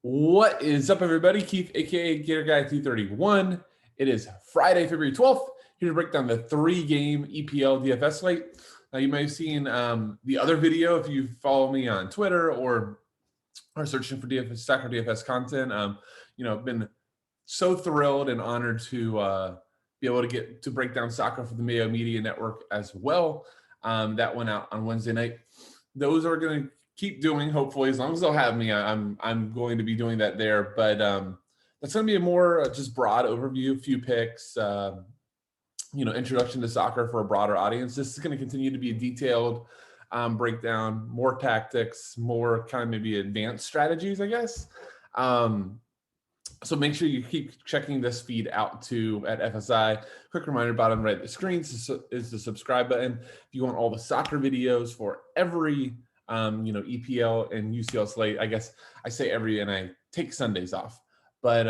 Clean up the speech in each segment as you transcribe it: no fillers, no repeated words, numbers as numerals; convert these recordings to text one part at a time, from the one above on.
What is up, everybody? Keith, aka Gator Guy 231. It is Friday, February 12th. Here to break down the 3-game EPL DFS slate. Now, you may have seen the other video if you follow me on Twitter or are searching for DFS Soccer DFS content. I've been so thrilled and honored to be able to get to break down soccer for the Mayo Media Network as well. That went out on Wednesday night. Those are going to keep doing, hopefully, as long as they'll have me. I'm going to be doing that there, but that's going to be a more just broad overview, a few picks, introduction to soccer for a broader audience. This is going to continue to be a detailed breakdown, more tactics, more kind of maybe advanced strategies, I guess. So make sure you keep checking this feed out too at FSI. Quick reminder, bottom right of the screen is the subscribe button. If you want all the soccer videos for every EPL and UCL slate. I guess I say every, and I take Sundays off, but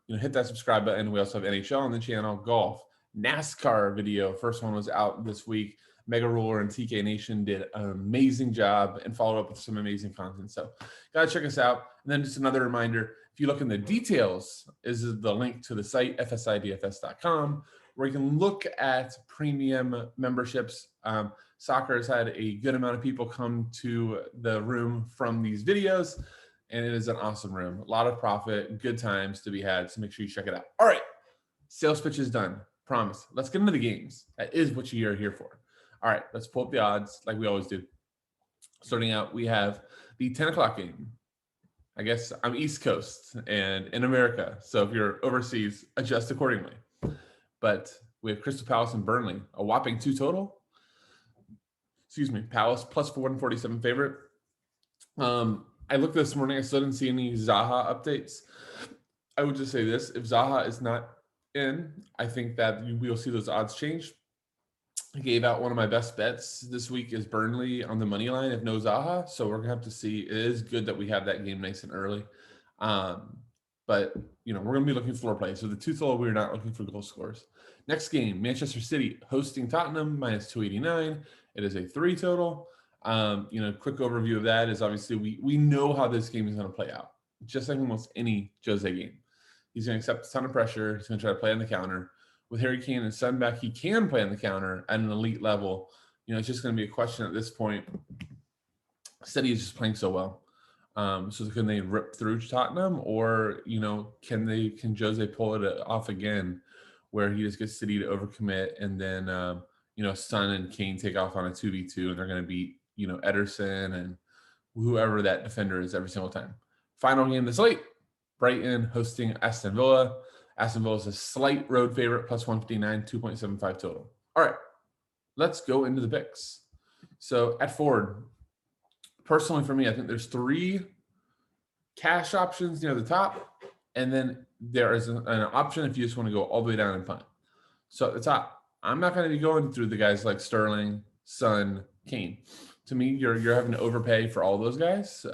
hit that subscribe button. We also have NHL on the channel, golf, NASCAR video. First one was out this week. Mega Ruler and TK Nation did an amazing job and followed up with some amazing content. So gotta check us out. And then just another reminder, if you look in the details, is the link to the site, fsidfs.com, where you can look at premium memberships. Soccer has had a good amount of people come to the room from these videos, and it is an awesome room. A lot of profit, good times to be had, so make sure you check it out. All right, sales pitch is done. Promise. Let's get into the games. That is what you're here for. All right, let's pull up the odds like we always do. Starting out, we have the 10 o'clock game. I guess I'm East Coast and in America, so if you're overseas, adjust accordingly. But we have Crystal Palace and Burnley, a whopping 2 total. Palace plus 447 favorite. I looked this morning. I still didn't see any Zaha updates. I would just say this. If Zaha is not in, I think that we'll see those odds change. I gave out one of my best bets this week is Burnley on the money line if no Zaha. So we're going to have to see. It is good that we have that game nice and early. But, we're going to be looking for floor play. So the 2 total, we're not looking for goal scores. Next game, Manchester City hosting Tottenham, minus 289. It is a 3 total. Quick overview of that is obviously we know how this game is going to play out. Just like almost any Jose game. He's going to accept a ton of pressure. He's going to try to play on the counter. With Harry Kane and Son back, he can play on the counter at an elite level. It's just going to be a question at this point. City is just playing so well. So can they rip through Tottenham, or can Jose pull it off again, where he just gets City to overcommit, and then Son and Kane take off on a 2v2, and they're going to beat Edison and whoever that defender is every single time. Final game this late, Brighton hosting Aston Villa. Aston Villa is a slight road favorite, plus 159, 2.75 total. All right, let's go into the picks. So at forward, personally for me, I think there's 3 cash options near the top, and then there is an option if you just want to go all the way down and punt. So at the top, I'm not going to be going through the guys like Sterling, Son, Kane. To me, you're having to overpay for all those guys.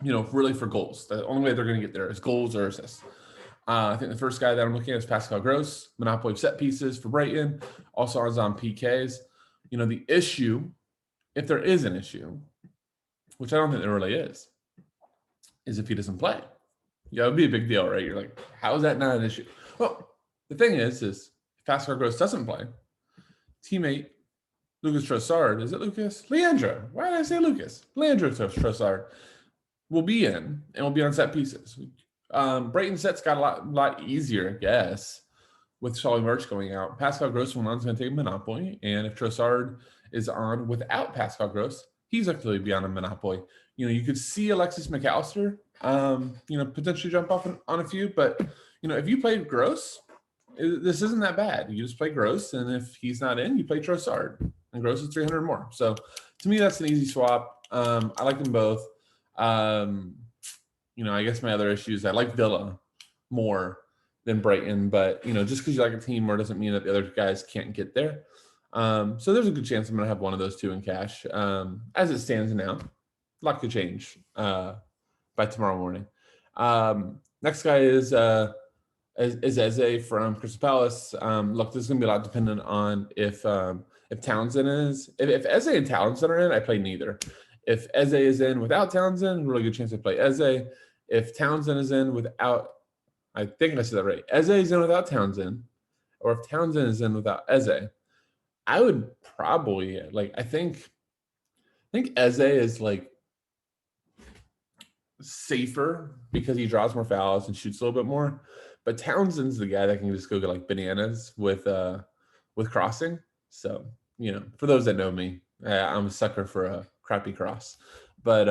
Really for goals. The only way they're going to get there is goals or assists. I think the first guy that I'm looking at is Pascal Gross, monopoly set pieces for Brighton, also on PKs. The issue, if there is an issue, which I don't think there really is if he doesn't play. Yeah, it would be a big deal, right? You're like, how is that not an issue? Well, the thing is if Pascal Gross doesn't play, teammate Lucas Trossard, is it Lucas? Leandro. Why did I say Lucas? Leandro Trossard will be in and will be on set pieces. Brighton sets got a lot easier, I guess, with Solly March going out. Pascal Gross is going to take a monopoly, and if Trossard is on without Pascal Gross, he's actually be on a monopoly. You could see Alexis McAllister, potentially jump off on a few, but if you played Gross, this isn't that bad. You just play Gross, and if he's not in, you play Trossard, and Gross is 300 more. So to me, that's an easy swap. I like them both. I guess my other issue is I like Villa more than Brighton, but just because you like a team more doesn't mean that the other guys can't get there. So there's a good chance I'm going to have one of those 2 in cash. As it stands now, a lot could change by tomorrow morning. Next guy is Eze from Crystal Palace. Look, this is going to be a lot dependent on if Townsend is. If Eze and Townsend are in, I play neither. If Eze is in without Townsend, really good chance they play Eze. If Townsend is in without, I think I said that right. Eze is in without Townsend, or if Townsend is in without Eze, I would probably I think Eze is safer because he draws more fouls and shoots a little bit more. But Townsend's the guy that can just go get bananas with crossing. So, for those that know me, I'm a sucker for a crappy cross. But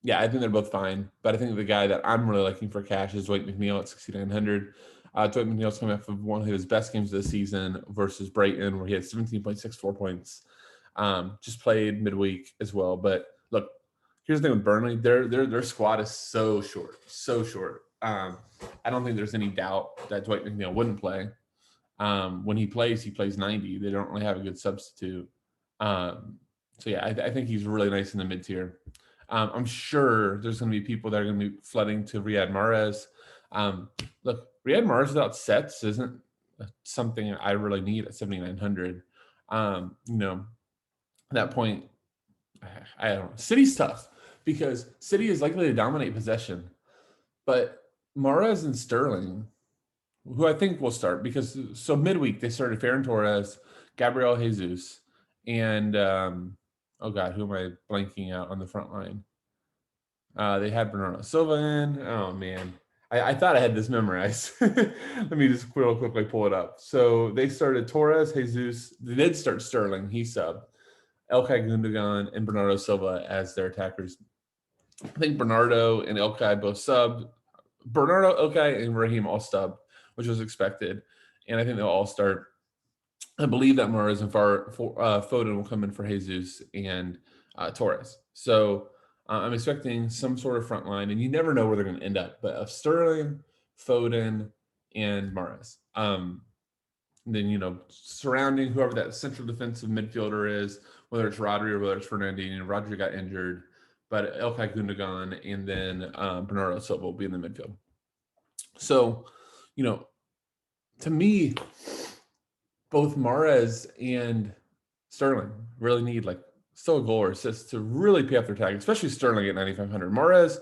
yeah, I think they're both fine. But I think the guy that I'm really liking for cash is Dwight McNeil at 6,900. Dwight McNeil's coming off of one of his best games of the season versus Brighton, where he had 17.64 points. Just played midweek as well. But look, here's the thing with Burnley: their squad is so short. I don't think there's any doubt that Dwight McNeil wouldn't play. When he plays 90. They don't really have a good substitute. So yeah, I think he's really nice in the mid tier. I'm sure there's going to be people that are going to be flooding to Riyad Mahrez. Look, Riyad Mahrez without sets isn't something I really need at 7,900. At that point, I don't know. City's tough because City is likely to dominate possession, but Mahrez and Sterling, who I think will start because midweek they started Ferran Torres, Gabriel Jesus, and oh god, who am I blanking out on the front line? They had Bernardo Silva in. Oh man, I thought I had this memorized. Let me just real quickly pull it up. So they started Torres, Jesus. They did start Sterling. He subbed. Ilkay Gundogan and Bernardo Silva as their attackers. I think Bernardo and Ilkay both subbed. Bernardo, Ilkay, and Raheem all subbed, which was expected. And I think they'll all start. I believe that Mahrez and Foden will come in for Jesus and Torres. So I'm expecting some sort of front line, and you never know where they're going to end up. But of Sterling, Foden, and Mahrez. Then, surrounding whoever that central defensive midfielder is, whether it's Rodri or whether it's Fernandinho. Rodri got injured, but Ilkay Gundogan and then Bernardo Silva will be in the midfield. So, to me, both Mahrez and Sterling really need still a goal or assist to really pay off their tag, especially Sterling at 9,500. Mahrez,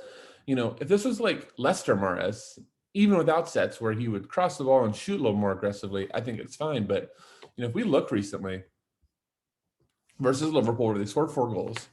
if this was Leicester Mahrez, even without sets where he would cross the ball and shoot a little more aggressively, I think it's fine. But, if we look recently versus Liverpool, where they scored 4 goals,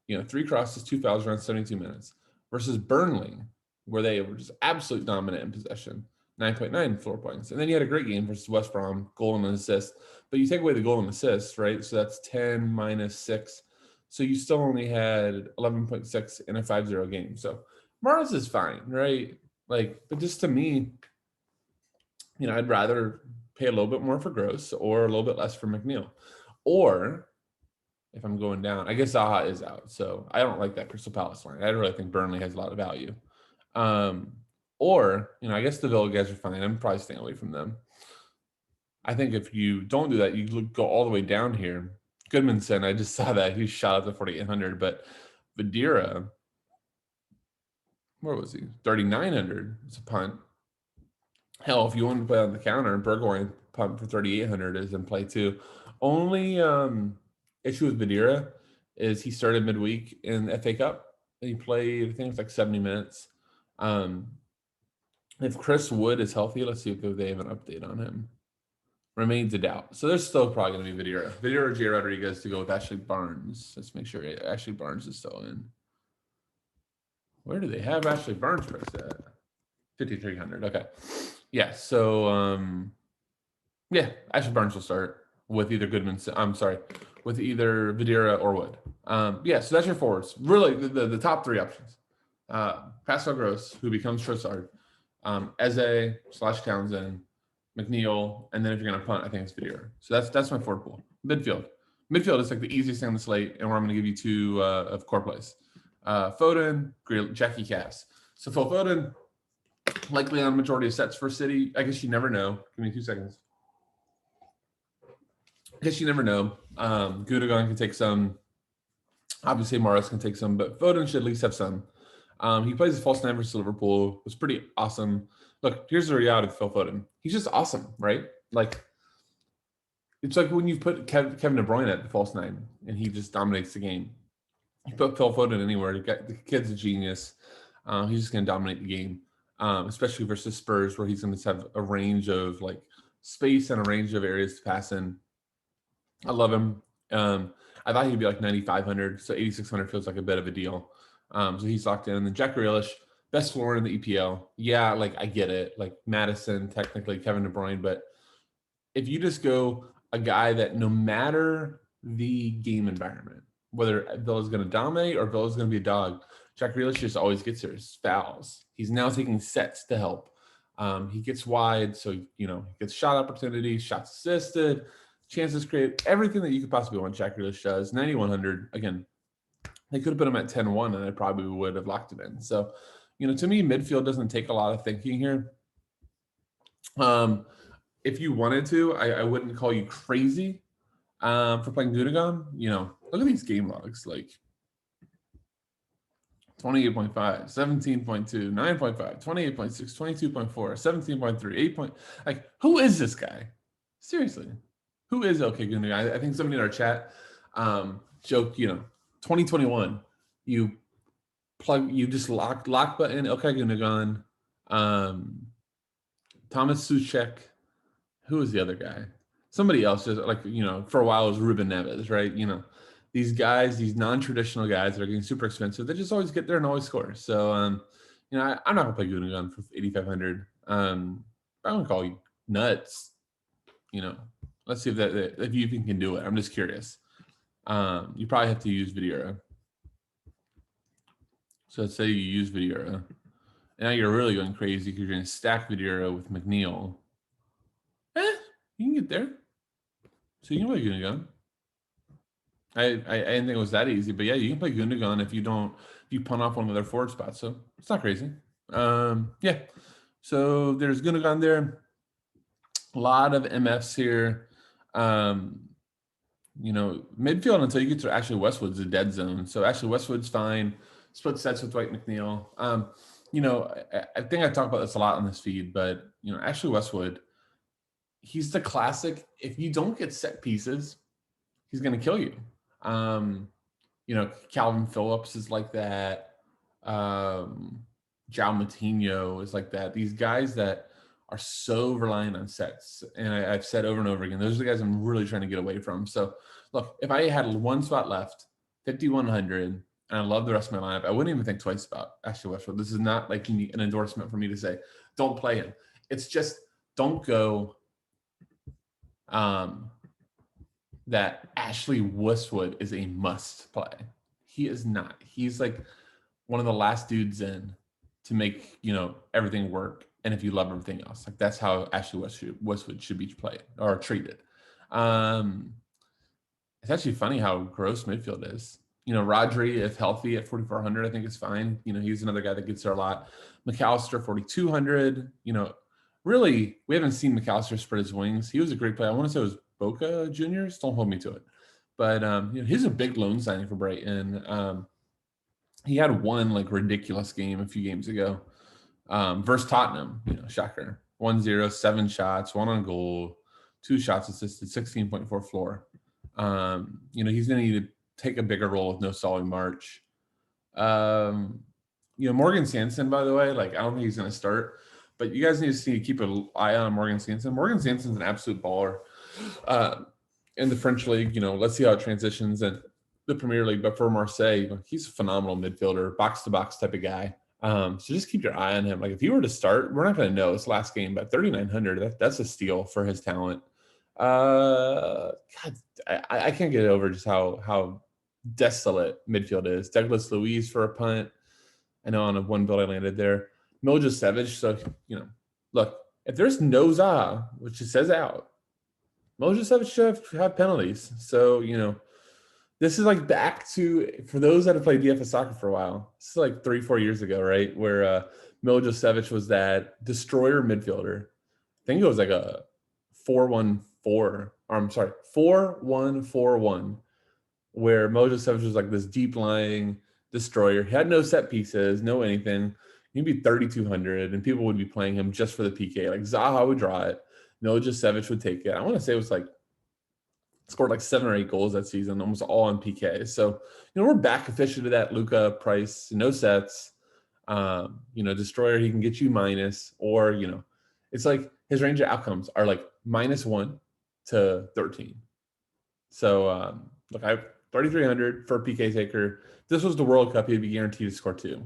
3 crosses, 2 fouls around 72 minutes, versus Burnley, where they were just absolute dominant in possession, 9.9 floor points. And then you had a great game versus West Brom, goal and an assist. But you take away the goal and assist, right? So that's 10 minus 6. So you still only had 11.6 in a 5-0 game. So Mahrez is fine, right? But just to me, I'd rather pay a little bit more for Gross or a little bit less for McNeil. Or if I'm going down, I guess Zaha is out. So I don't like that Crystal Palace line. I really think Burnley has a lot of value. Or, I guess the Villa guys are fine. I'm probably staying away from them. I think if you don't do that, you go all the way down here. Goodmanson, I just saw that. He shot up to 4,800. But Vidira, where was he? 3,900. It's a punt. Hell, if you want to play on the counter, Bergwijn punt for 3,800 is in play too. Only issue with Vidira is he started midweek in the FA Cup. And he played, I think it's 70 minutes. If Chris Wood is healthy, let's see if they have an update on him. Remains a doubt. So there's still probably going to be Vidira. Vidira or J. Rodriguez to go with Ashley Barnes. Let's make sure Ashley Barnes is still in. Where do they have Ashley Barnes priced at? 5,300. Okay. Yeah. So, Ashley Barnes will start with either with either Vidira or Wood. So that's your forwards. Really, the top 3 options. Pascal Gross, who becomes Trossard. Eze/Townsend, McNeil, and then if you're going to punt, I think it's Vidira. So that's my forward pool. Midfield is the easiest thing on the slate, and where I'm going to give you 2 of core plays. Foden, Jackie Cass. So Phil Foden, likely on majority of sets for City. I guess you never know. Give me 2 seconds. I guess you never know. Gundogan can take some. Obviously, Mahrez can take some, but Foden should at least have some. He plays a false 9 versus Liverpool. It was pretty awesome. Look, here's the reality of Phil Foden. He's just awesome, right? It's like when you put Kevin De Bruyne at the false 9 and he just dominates the game. You put Phil Foden anywhere. The kid's a genius. He's just going to dominate the game, especially versus Spurs, where he's going to have a range of like space and a range of areas to pass in. I love him. I thought he'd be like 9,500, so 8,600 feels like a bit of a deal. So he's locked in. And then Jack Grealish, best floor in the EPL. Yeah, like I get it. Like Madison, technically Kevin De Bruyne, but if you just go a guy that no matter the game environment, whether Villa's going to dominate or Villa's going to be a dog, Jack Grealish just always gets his fouls. He's now taking sets to help. He gets wide, so he gets shot opportunities, shots assisted, chances created, everything that you could possibly want. Jack Grealish does. 9,100 again. They could have put him at 10-1, and I probably would have locked him in. So, to me, midfield doesn't take a lot of thinking here. If you wanted to, I wouldn't call you crazy for playing Gundogan. Look at these game logs, like 28.5, 17.2, 9.5, 28.6, 22.4, 17.3, 8. Like, who is this guy? Seriously, who is OK Gundogan? I think somebody in our chat joked, 2021, you just lock button OK Gundogan, Thomas Suchek. Who was the other guy? Somebody else, just like, for a while it was Reuben Diaz, right? These guys, these non-traditional guys that are getting super expensive, they just always get there and always score. So, I'm not going to play Gundogan for 8,500. I don't call you nuts. Let's see if you can do it. I'm just curious. You probably have to use Videra. So let's say you use Videra. And now you're really going crazy because you're going to stack Videra with McNeil. You can get there. So you can play Gundogan. I didn't think it was that easy, but yeah, you can play Gundogan if you punt off one of their forward spots. So it's not crazy. Yeah. So there's Gundogan there. A lot of MFs here. Midfield until you get to Ashley Westwood's a dead zone. So Ashley Westwood's fine. Split sets with Dwight McNeil. I think I talk about this a lot on this feed, but Ashley Westwood, he's the classic. If you don't get set pieces, he's going to kill you. Calvin Phillips is like that. João Moutinho is like that. These guys that are so reliant on sets. And I've said over and over again, those are the guys I'm really trying to get away from. So look, if I had one spot left, 5,100, and I love the rest of my lineup, I wouldn't even think twice about Ashley Westwood. This is not like an endorsement for me to say, don't play him. It's just don't go that Ashley Westwood is a must play. He is not. He's like one of the last dudes in to make, everything work. And if you love everything else, like that's how Ashley Westwood should be played or treated. It's actually funny how gross midfield is. Rodri, if healthy at 4,400, I think is fine. He's another guy that gets there a lot. McAllister, 4,200. Really, we haven't seen McAllister spread his wings. He was a great player. I want to say it was Boca Juniors. Don't hold me to it. But he's a big loan signing for Brighton. He had one like ridiculous game a few games ago versus Tottenham. Shocker. 1-0, 7 shots, 1 on goal, 2 shots assisted, 16.4 floor. He's going to need to take a bigger role with no Solly March. Morgan Sanson, by the way, like I don't think he's going to start. But you guys need to keep an eye on Morgan Sanson. Morgan Sanson's an absolute baller in the French league. Let's see how it transitions in the Premier League. But for Marseille, he's a phenomenal midfielder, box-to-box type of guy. So just keep your eye on him. Like if he were to start, we're not going to know this last game, but 3,900, that's a steal for his talent. God, I can't get over just how desolate midfield is. Douglas Louise for a punt. I know on a one build I landed there. Milojevic. So, look, if there's no Zaha, which it says out, Milojevic should have penalties. So, this is like back to, for those that have played DFS soccer for a while, this is like 3-4 years ago, right? Where Milojevic was that destroyer midfielder. I think it was like a 4-1-4-1, where Milojevic was like this deep lying destroyer. He had no set pieces, no anything. He'd be 3,200, and people would be playing him just for the PK. Like Zaha would draw it, Milojevic would take it. I want to say it was like scored like 7 or 8 goals that season, almost all on PK. So, we're back officially to that Luka price, no sets. Destroyer, he can get you minus, or, it's like his range of outcomes are like -1 to 13. So, look, I have 3,300 for a PK taker. This was the World Cup; he'd be guaranteed to score 2.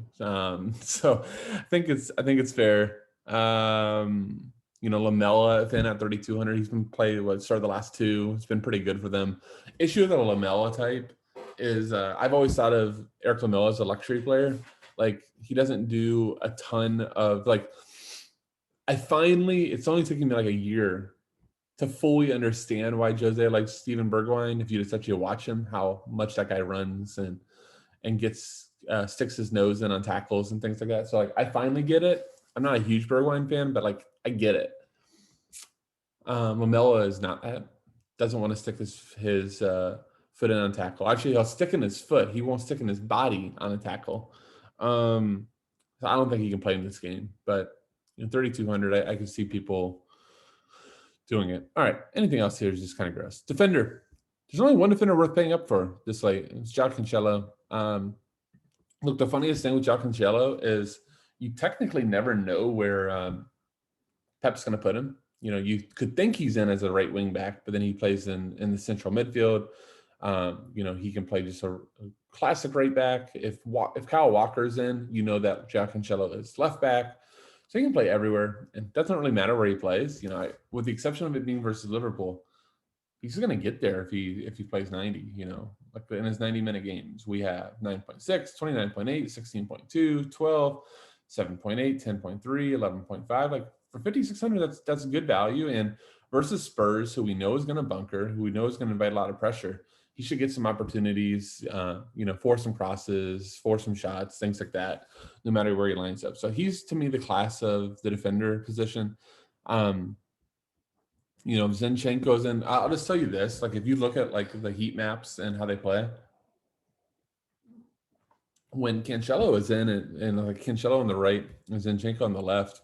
So I think it's fair. Lamella then at 3,200. He's been played started the last 2. It's been pretty good for them. Issue with the Lamella type is I've always thought of Eric Lamella as a luxury player. Like, he doesn't do a ton of like. It's only taking me like a year to fully understand why Jose likes Steven Bergwijn. If you just actually watch him, how much that guy runs and gets sticks his nose in on tackles and things like that. So like, I finally get it. I'm not a huge Bergwijn fan, but like, I get it. Lamella is not that. Doesn't want to stick his foot in on tackle. Actually, he'll stick in his foot. He won't stick in his body on a tackle. So I don't think he can play in this game. But 3,200, I can see people doing it. All right. Anything else here is just kind of gross. Defender. There's only one defender worth paying up for this late. It's João Cancelo. Look, the funniest thing with João Cancelo is you technically never know where Pep's going to put him. You could think he's in as a right wing back, but then he plays in the central midfield. He can play just a classic right back. If Kyle Walker's in, that João Cancelo is left back. So he can play everywhere. It doesn't really matter where he plays. With the exception of it being versus Liverpool, he's going to get there if he plays 90. Like in his 90-minute games, we have 9.6, 29.8, 16.2, 12, 7.8, 10.3, 11.5. Like for 5,600, that's good value. And versus Spurs, who we know is going to bunker, who we know is going to invite a lot of pressure, he should get some opportunities, force some crosses, force some shots, things like that, no matter where he lines up. So he's, to me, the class of the defender position. Zinchenko's in. I'll just tell you this. Like, if you look at, like, the heat maps and how they play, when Cancelo is in and like Cancelo on the right and Zinchenko on the left,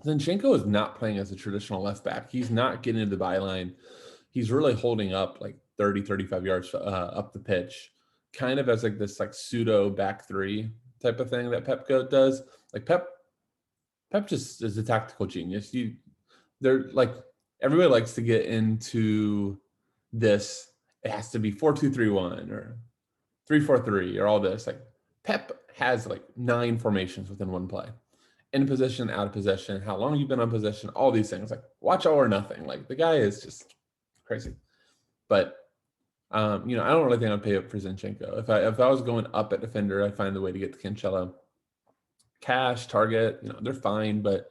Zinchenko is not playing as a traditional left back. He's not getting into the byline. He's really holding up like 30, 35 yards up the pitch, kind of as like this like pseudo back three type of thing that Pep does. Like Pep just is a tactical genius. They're like, everybody likes to get into this. It has to be 4-2-3-1 or 3-4-3 or all this. Like Pep has like 9 formations within one play. In position, out of possession, how long you've been on possession, all these things. Like watch all or nothing. Like the guy is just crazy. But I don't really think I'd pay up for Zinchenko. If I was going up at defender, I'd find the way to get to Cancelo. Cash, Target, they're fine, but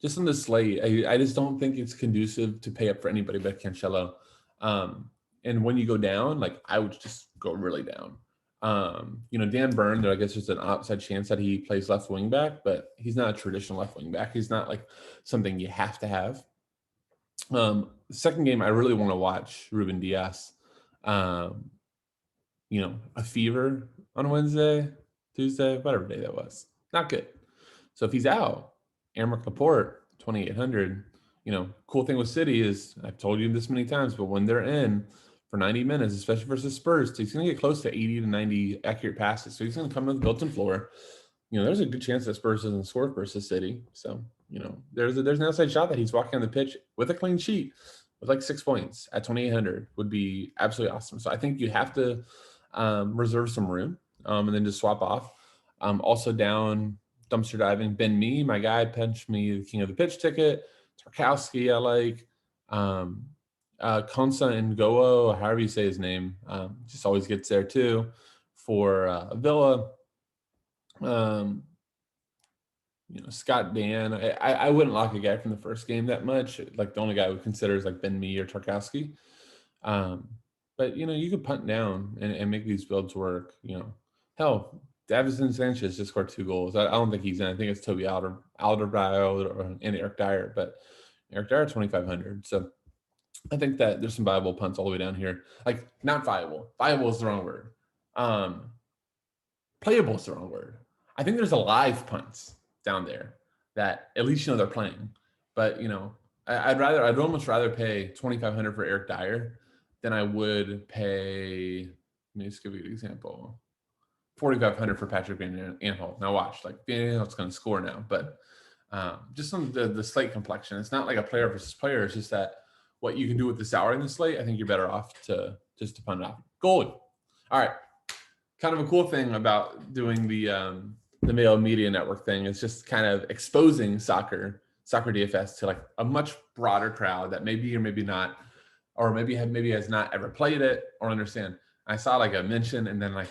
just on the slate, I just don't think it's conducive to pay up for anybody but Cancelo. And when you go down, like I would just go really down. Dan Burn, I guess there's an outside chance that he plays left wing back, but he's not a traditional left wing back. He's not like something you have to have. The second game, I really want to watch Reuben Diaz. A fever on Wednesday, Tuesday, whatever day that was. Not good. So if he's out, Aymeric Laporte, 2,800. Cool thing with City is, I've told you this many times, but when they're in for 90 minutes, especially versus Spurs, he's going to get close to 80 to 90 accurate passes. So he's going to come with a built-in floor. There's a good chance that Spurs doesn't score versus City. So, there's an outside shot that he's walking on the pitch with a clean sheet with like 6 points at 2,800 would be absolutely awesome. So I think you have to reserve some room and then just swap off. Also down dumpster diving, Ben Mee, my guy, pinched me the king of the pitch ticket. Tarkowski, I like. Konsa and Goa, however you say his name, just always gets there too for Villa. Scott Dan. I wouldn't lock a guy from the first game that much. Like the only guy I would consider is like Ben Mee or Tarkowski. But you could punt down and make these builds work. Hell, Davison Sanchez just scored 2 goals. I don't think he's in. I think it's Toby Alderweireld and Eric Dyer, but Eric Dyer 2,500. So I think that there's some viable punts all the way down here. Like not viable. Viable is the wrong word. Playable is the wrong word. I think there's a live punts down there that at least they're playing. But I'd almost rather pay 2,500 for Eric Dyer than I would pay. Let me just give you an example. 4,500 for Patrick Van Aanholt. Now watch, like Van Aanholt's going to score now, but just on the slate complexion, it's not like a player versus player. It's just that what you can do with the salary in the slate, I think you're better off to just to punt it off. Goalie. All right. Kind of a cool thing about doing the Mayo Media Network thing is just kind of exposing soccer DFS to like a much broader crowd that maybe or maybe not, or maybe has not ever played it or understand. I saw like a mention and then like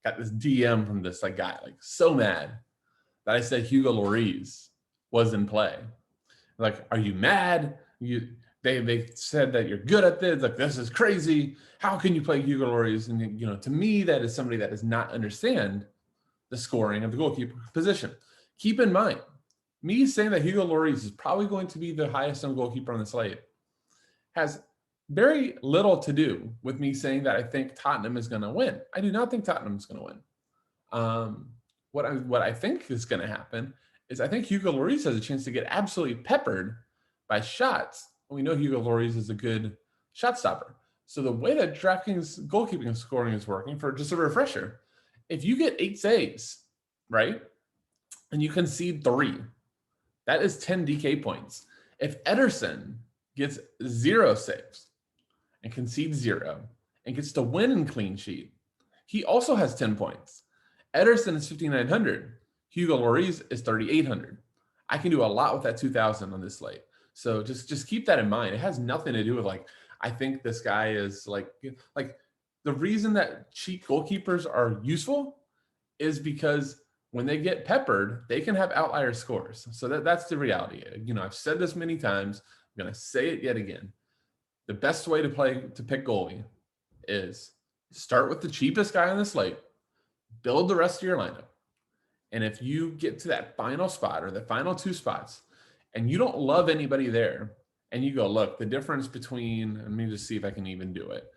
got this DM from this like guy, like so mad that I said Hugo Lloris was in play. Like, are you mad? They said that you're good at this. Like, this is crazy. How can you play Hugo Lloris? And to me, that is somebody that does not understand the scoring of the goalkeeper position. Keep in mind, me saying that Hugo Lloris is probably going to be the highest owned goalkeeper on the slate has very little to do with me saying that I think Tottenham is going to win. I do not think Tottenham is going to win. What I think is going to happen is I think Hugo Lloris has a chance to get absolutely peppered by shots. We know Hugo Lloris is a good shot stopper. So the way that DraftKings goalkeeping and scoring is working, for just a refresher, if you get 8 saves, right, and you concede 3, that is 10 DK points. If Edison gets 0 saves and concedes 0 and gets to win in clean sheet, he also has 10 points. Edison is 5,900. Hugo Lloris is 3,800. I can do a lot with that 2,000 on this slate. So just keep that in mind. It has nothing to do with like, I think this guy is like the reason that cheap goalkeepers are useful is because when they get peppered, they can have outlier scores. So that's the reality. I've said this many times. I'm going to say it yet again. The best way to pick goalie is start with the cheapest guy on the slate, build the rest of your lineup. And if you get to that final spot or the final 2 spots and you don't love anybody there and you go, look, the difference between, let me just see if I can even do it.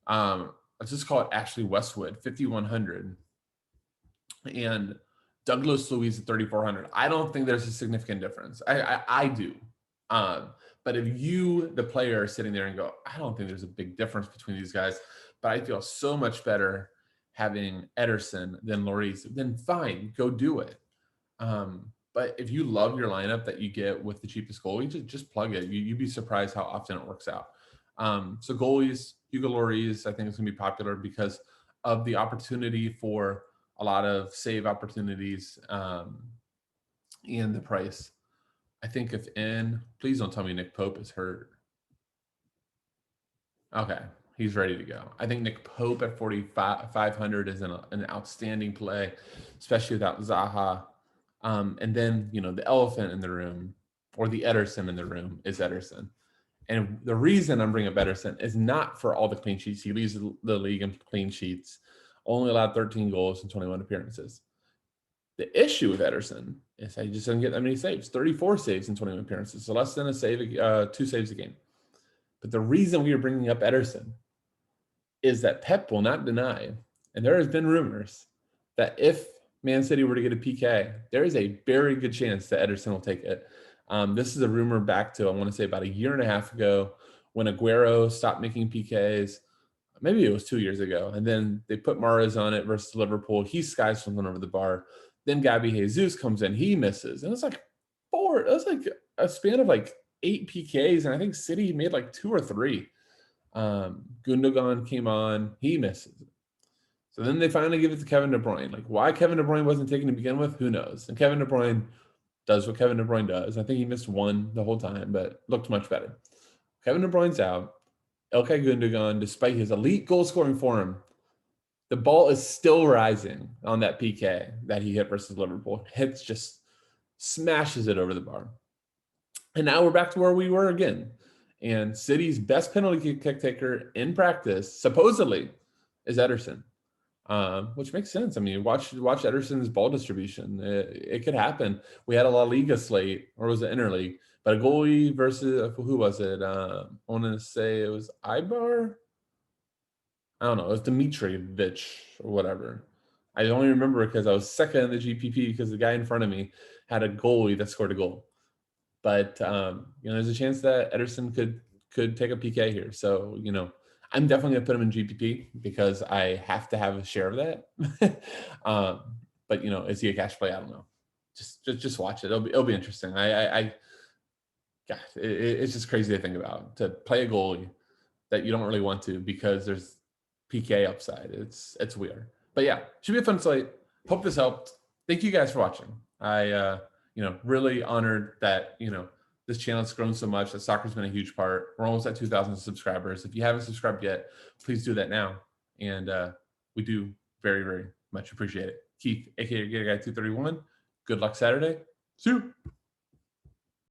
Let's just call it Ashley Westwood, 5,100, and Douglas Louise at 3,400. I don't think there's a significant difference. I do. But if you, the player, are sitting there and go, I don't think there's a big difference between these guys, but I feel so much better having Edison than Lloris, then fine, go do it. But if you love your lineup that you get with the cheapest goalie, just plug it. You'd be surprised how often it works out. So goalies, Hugo Lloris, I think it's going to be popular because of the opportunity for a lot of save opportunities and the price. I think please don't tell me Nick Pope is hurt. Okay, he's ready to go. I think Nick Pope at 4,500 is an outstanding play, especially without Zaha. And then, the elephant in the room, or the Edison in the room, is Edison. And the reason I'm bringing up Edison is not for all the clean sheets. He leads the league in clean sheets, only allowed 13 goals and 21 appearances. The issue with Edison is he just doesn't get that many saves, 34 saves in 21 appearances, so less than a save, 2 saves a game. But the reason we are bringing up Edison is that Pep will not deny, and there has been rumors that if Man City were to get a PK, there is a very good chance that Edison will take it. This is a rumor back to, I want to say, about a year and a half ago when Aguero stopped making PKs. Maybe it was 2 years ago. And then they put Mahrez on it versus Liverpool. He skies something over the bar. Then Gabby Jesus comes in. He misses. And it's like a span of like 8 PKs. And I think City made like 2 or 3. Gundogan came on. He misses. So then they finally give it to Kevin De Bruyne. Like, why Kevin De Bruyne wasn't taken to begin with, who knows? And Kevin De Bruyne does what Kevin De Bruyne does. I think he missed 1 the whole time, but looked much better. Kevin De Bruyne's out. Ilkay Gundogan, despite his elite goal-scoring form, the ball is still rising on that PK that he hit versus Liverpool. Hits just smashes it over the bar. And now we're back to where we were again. And City's best penalty kick taker in practice, supposedly, is Edison. Which makes sense. I mean, watch Ederson's ball distribution. It could happen. We had a La Liga slate, or was it Interleague? But a goalie versus, who was it? I want to say it was Ibar. I don't know. It was Dimitrovic or whatever. I only remember because I was second in the GPP because the guy in front of me had a goalie that scored a goal. But there's a chance that Ederson could take a PK here. So I'm definitely gonna put him in GPP because I have to have a share of that. But is he a cash play? I don't know. Just watch it. It'll be interesting. God, it's just crazy to think about, to play a goalie that you don't really want to because there's PK upside. It's weird. But yeah, should be a fun slate. Hope this helped. Thank you guys for watching. I really honored that this channel has grown so much, that soccer's been a huge part. We're almost at 2,000 subscribers. If you haven't subscribed yet, please do that now. And we do very, very much appreciate it. Keith, aka Guy 231. Good luck Saturday. See you.